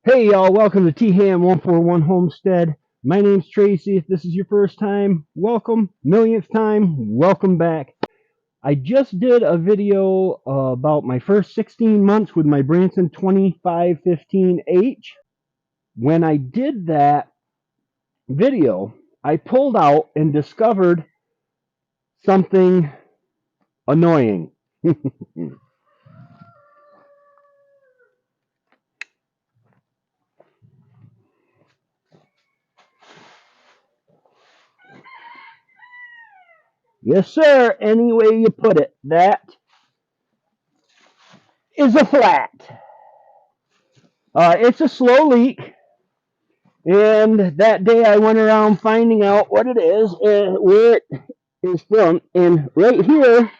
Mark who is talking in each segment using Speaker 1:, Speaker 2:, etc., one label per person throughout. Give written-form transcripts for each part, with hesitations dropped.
Speaker 1: Hey y'all, welcome to T-Ham 141 Homestead. My name's Tracy. If this is your first time, welcome. Millionth time, welcome back. I just did a video about my first 16 months with my Branson 2515H. When I did that video, I pulled out and discovered something annoying. Yes, sir. Any way you put it, that is a flat. It's a slow leak. And that day I went around finding out what it is and where it is from. And right here,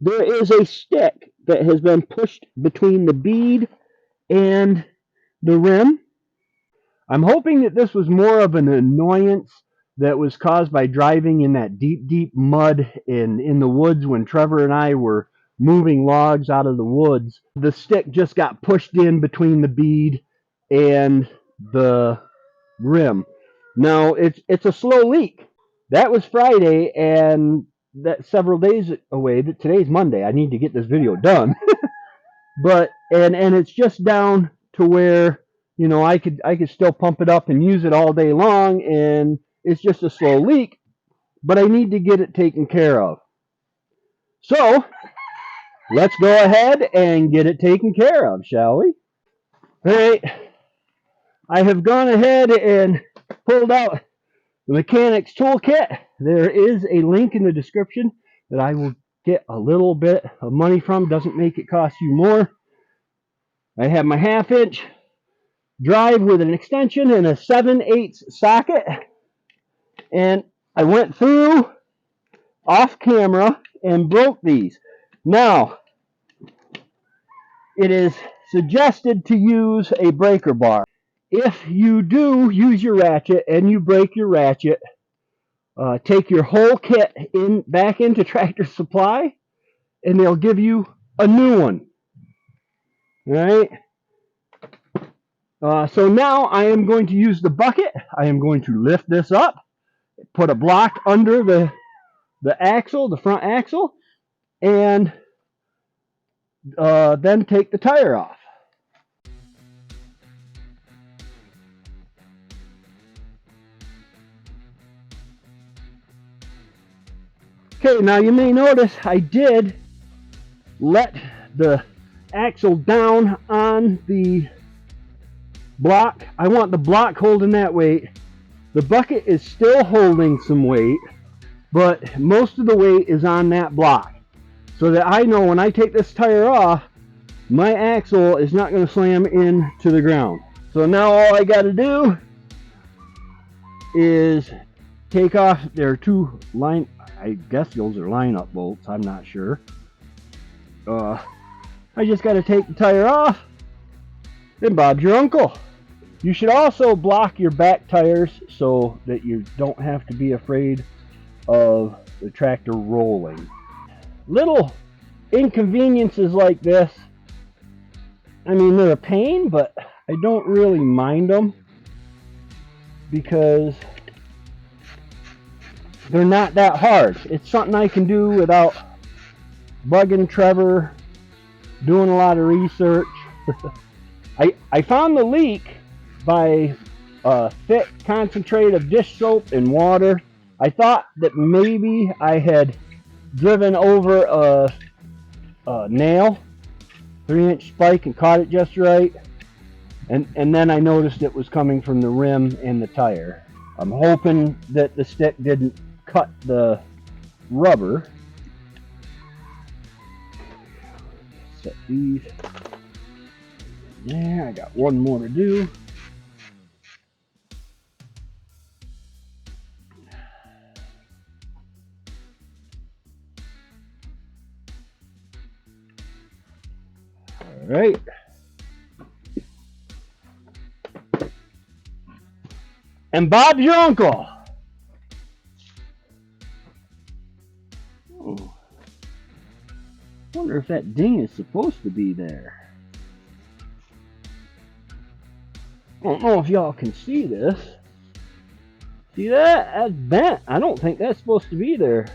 Speaker 1: there is a stick that has been pushed between the bead and the rim. I'm hoping that this was more of an annoyance that was caused by driving in that deep, deep mud in the woods when Trevor and I were moving logs out of the woods. The stick just got pushed in between the bead and the rim. Now it's a slow leak. That was Friday, and that's several days away. Today's Monday. I need to get this video done. But and it's just down to where I could still pump it up and use it all day long, and it's just a slow leak. But I need to get it taken care of. So let's go ahead and get it taken care of, shall we? All right. I have gone ahead and pulled out the mechanics toolkit. There is a link in the description that I will get a little bit of money from. Doesn't make it cost you more. I have my 1/2 inch drive with an extension and a 7/8 socket. And I went through off camera and broke these. Now, it is suggested to use a breaker bar. If you do use your ratchet and you break your ratchet, take your whole kit back into Tractor Supply, and they'll give you a new one. All right. So now I am going to use the bucket. I am going to lift this up, put a block under the axle, the front axle, and then take the tire off. Okay, now you may notice I did let the axle down on the block. I want the block holding that weight. The bucket is still holding some weight, but most of the weight is on that block, so that I know when I take this tire off, my axle is not going to slam into the ground. So now all I got to do is take off. There are two I guess those are lineup bolts. I'm not sure. I just got to take the tire off, and Bob's your uncle. You should also block your back tires so that you don't have to be afraid of the tractor rolling. Little inconveniences like this, I mean, they're a pain, but I don't really mind them because they're not that hard. It's something I can do without bugging Trevor, doing a lot of research. I found the leak by a thick concentrate of dish soap and water. I thought that maybe I had driven over a nail, 3-inch spike, and caught it just right. And then I noticed it was coming from the rim and the tire. I'm hoping that the stick didn't cut the rubber. Set these there. I got one more to do. All right. And Bob's your uncle. Oh. Wonder if that ding is supposed to be there. I don't know if y'all can see this. See that? That's bent. I don't think that's supposed to be there.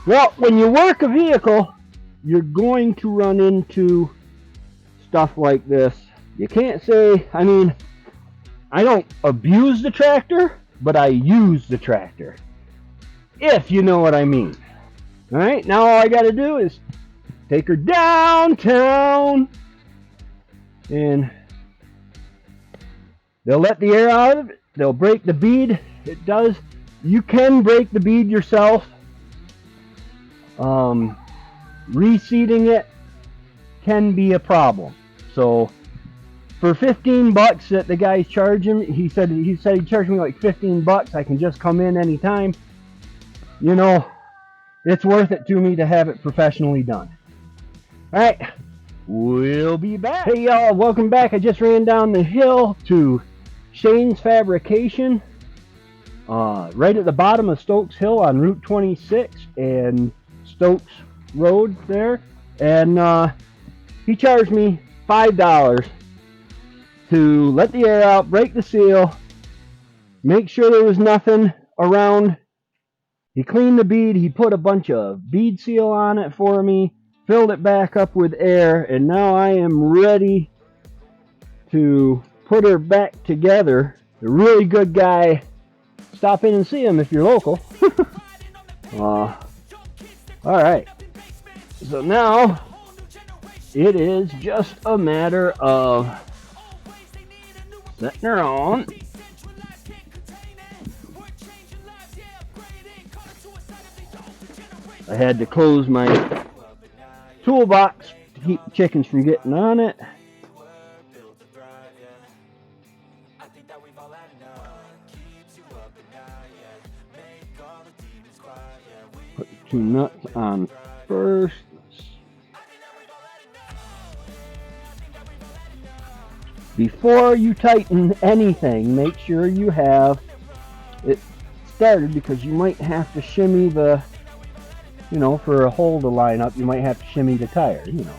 Speaker 1: Well, when you work a vehicle, you're going to run into stuff like this. You can't say, I mean, I don't abuse the tractor, but I use the tractor. If you know what I mean. Alright, now all I gotta do is take her downtown and they'll let the air out of it. They'll break the bead. It does. You can break the bead yourself. Reseating it can be a problem. So for 15 bucks that the guy's charging, he said he'd charge me like 15 bucks. I can just come in anytime. You know, it's worth it to me to have it professionally done. All right, we'll be back. Hey y'all, welcome back. I just ran down the hill to Shane's Fabrication, right at the bottom of Stokes Hill on Route 26 and Stokes Road there, and he charged me $5 to let the air out, break the seal, make sure there was nothing around. He cleaned the bead, he put a bunch of bead seal on it for me, filled it back up with air, and now I am ready to put her back together. A really good guy. Stop in and see him if you're local. Alright, so now it is just a matter of setting her on. I had to close my toolbox to keep the chickens from getting on it. Put the two nuts on first. Before you tighten anything, make sure you have it started, because you might have to shimmy the, you know, for a hole to line up, you might have to shimmy the tire, you know.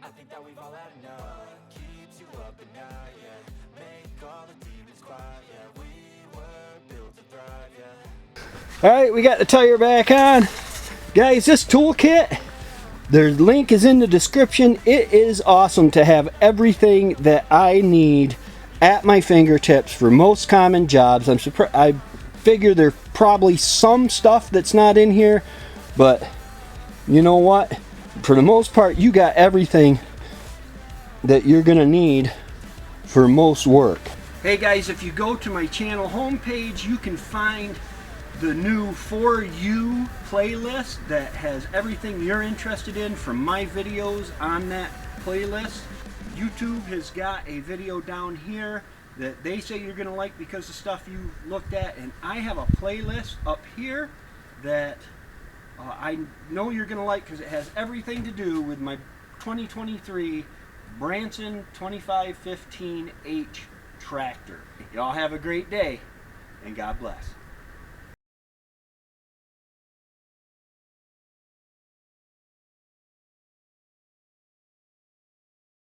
Speaker 2: I think that we've all had enough. Keeps you up at night, yeah. Make all the demons quiet, yeah. We were built to thrive, yeah.
Speaker 1: Alright, we got the tire back on. Guys, this toolkit, the link is in the description. It is awesome to have everything that I need at my fingertips for most common jobs. I'm surprised. I figure there's probably some stuff that's not in here, but you know what? For the most part, you got everything that you're gonna need for most work. Hey guys, if you go to my channel homepage, you can find the new For You playlist that has everything you're interested in from my videos on that playlist. YouTube has got a video down here that they say you're gonna like because of stuff you looked at, and I have a playlist up here that I know you're going to like, because it has everything to do with my 2023 Branson 2515H tractor. Y'all have a great day, and God bless.